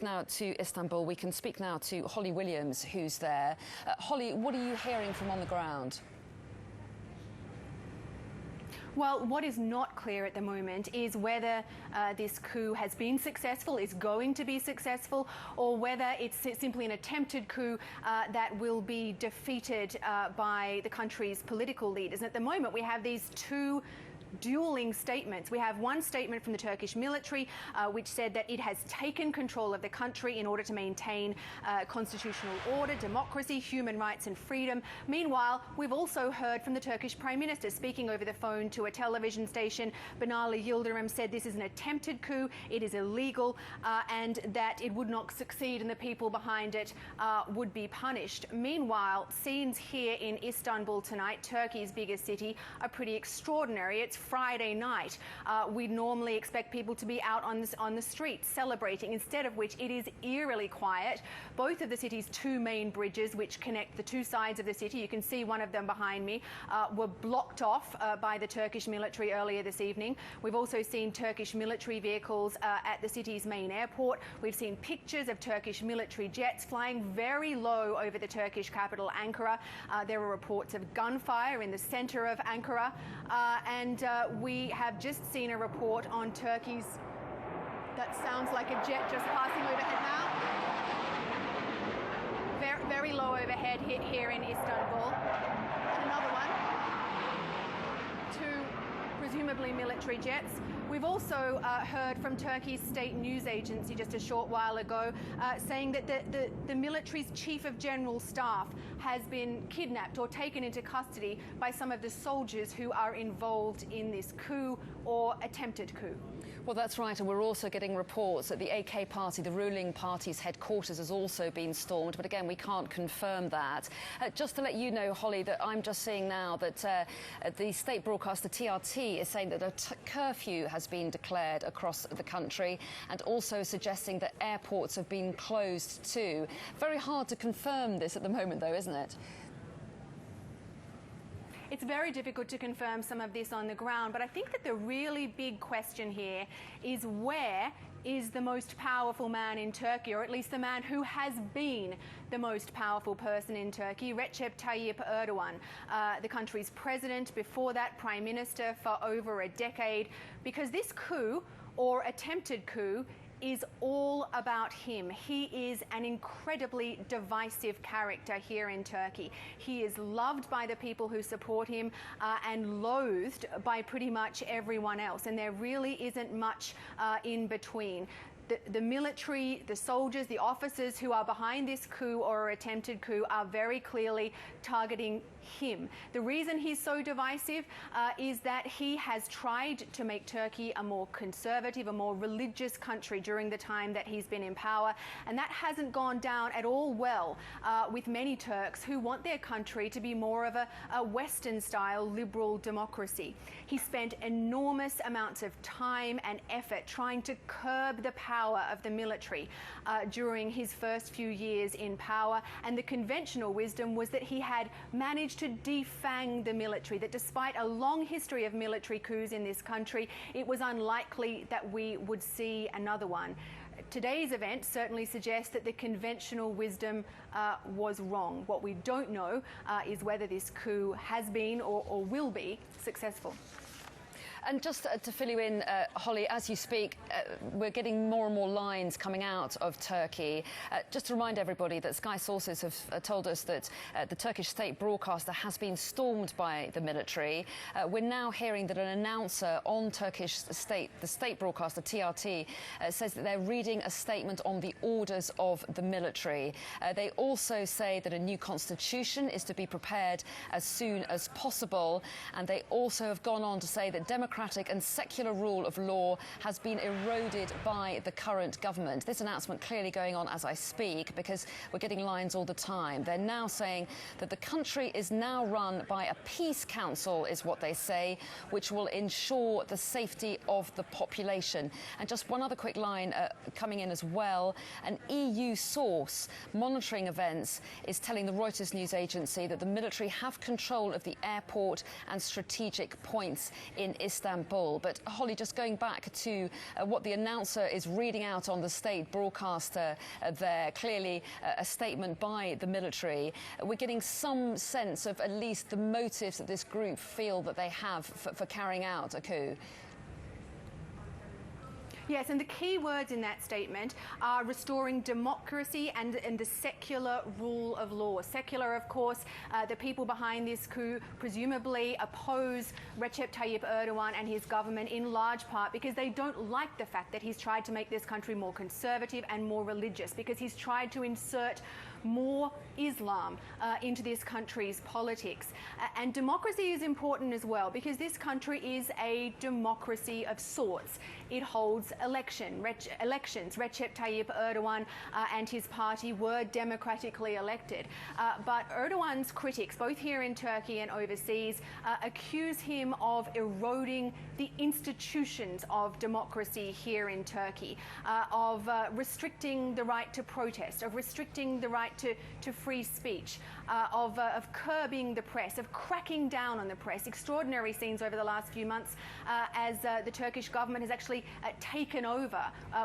off now to Istanbul. We can speak now to Holly Williams, who's there. Holly, what are you hearing from on the ground? Well, what is not clear at the moment is whether this coup has been successful, is going to be successful, or whether it's simply an attempted coup that will be defeated by the country's political leaders. And at the moment, we have these two dueling statements. We have one statement from the Turkish military which said that it has taken control of the country in order to maintain constitutional order, democracy, human rights and freedom. Meanwhile, we've also heard from the Turkish Prime Minister speaking over the phone to a television station. Binali Yildirim said this is an attempted coup, it is illegal, and that it would not succeed and the people behind it would be punished. Meanwhile, scenes here in Istanbul tonight, Turkey's biggest city, are pretty extraordinary. It's Friday night. We'd normally expect people to be out on the streets celebrating, instead of which it is eerily quiet. Both of the city's two main bridges, which connect the two sides of the city, you can see one of them behind me, were blocked off by the Turkish military earlier this evening. We've also seen Turkish military vehicles at the city's main airport. We've seen pictures of Turkish military jets flying very low over the Turkish capital, Ankara. There were reports of gunfire in the center of Ankara, and we have just seen a report on Turkey's, that sounds like a jet just passing overhead now. Very low overhead here in Istanbul. And another one. Two presumably military jets. We've also heard from Turkey's state news agency just a short while ago saying that the military's chief of general staff has been kidnapped or taken into custody by some of the soldiers who are involved in this coup or attempted coup. Well, that's right, and we're also getting reports that the AK party, the ruling party's headquarters, has also been stormed, but again, we can't confirm that. Just to let you know, Holly, that I'm just seeing now that the state broadcaster TRT is saying that a curfew has been declared across the country, and also suggesting that airports have been closed too. Very hard to confirm this at the moment, though, isn't it? It's very difficult to confirm some of this on the ground, but I think that the really big question here is, where is the most powerful man in Turkey, or at least the man who has been the most powerful person in Turkey, Recep Tayyip Erdogan, the country's president, before that Prime Minister for over a decade, because this coup, or attempted coup, is all about him. He is an incredibly divisive character here in Turkey. He is loved by the people who support him and loathed by pretty much everyone else, and there really isn't much in between. The military, the soldiers, the officers who are behind this coup or attempted coup are very clearly targeting him. The reason he's so divisive is that he has tried to make Turkey a more conservative, a more religious country during the time that he's been in power, and that hasn't gone down at all well with many Turks who want their country to be more of a Western-style liberal democracy. He spent enormous amounts of time and effort trying to curb the power of the military during his first few years in power, and the conventional wisdom was that he had managed to defang the military, that despite a long history of military coups in this country, it was unlikely that we would see another one. Today's event certainly suggests that the conventional wisdom was wrong. What we don't know is whether this coup has been or will be successful. And just to fill you in, Holly, as you speak, we're getting more and more lines coming out of Turkey. Just to remind everybody that Sky sources have told us that the Turkish state broadcaster has been stormed by the military. We're now hearing that an announcer on the state broadcaster TRT says that they're reading a statement on the orders of the military. They also say that a new constitution is to be prepared as soon as possible, and they also have gone on to say that democratic and secular rule of law has been eroded by the current government. This announcement clearly going on as I speak, because we're getting lines all the time. They're now saying that the country is now run by a peace council, is what they say, which will ensure the safety of the population. And just one other quick line coming in as well. An EU source monitoring events is telling the Reuters news agency that the military have control of the airport and strategic points in Istanbul. Istanbul. But Holly, just going back to what the announcer is reading out on the state broadcaster there, clearly a statement by the military. We're getting some sense of at least the motives that this group feel that they have for carrying out a coup. Yes, and the key words in that statement are restoring democracy and the secular rule of law. Secular, of course, the people behind this coup presumably oppose Recep Tayyip Erdogan and his government in large part because they don't like the fact that he's tried to make this country more conservative and more religious, because he's tried to insert more Islam into this country's politics. And democracy is important as well, because this country is a democracy of sorts. It holds elections. Recep Tayyip Erdogan and his party were democratically elected. But Erdogan's critics, both here in Turkey and overseas, accuse him of eroding the institutions of democracy here in Turkey, of restricting the right to protest, of restricting the right to free speech, of curbing the press, of cracking down on the press. Extraordinary scenes over the last few months as the Turkish government has actually taken over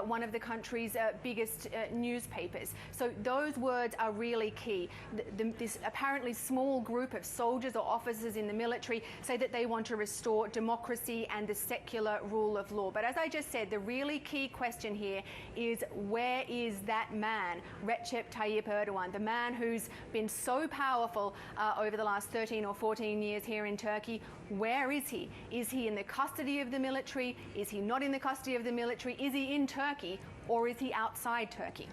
one of the country's biggest newspapers. So those words are really key. This apparently small group of soldiers or officers in the military say that they want to restore democracy and the secular rule of law. But as I just said, the really key question here is, where is that man, Recep Tayyip Erdogan, the man who's been so powerful over the last 13 or 14 years here in Turkey? Where is he? Is he in the custody of the military? Is he not in the custody of the military? Is he in Turkey, or is he outside Turkey?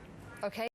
Okay.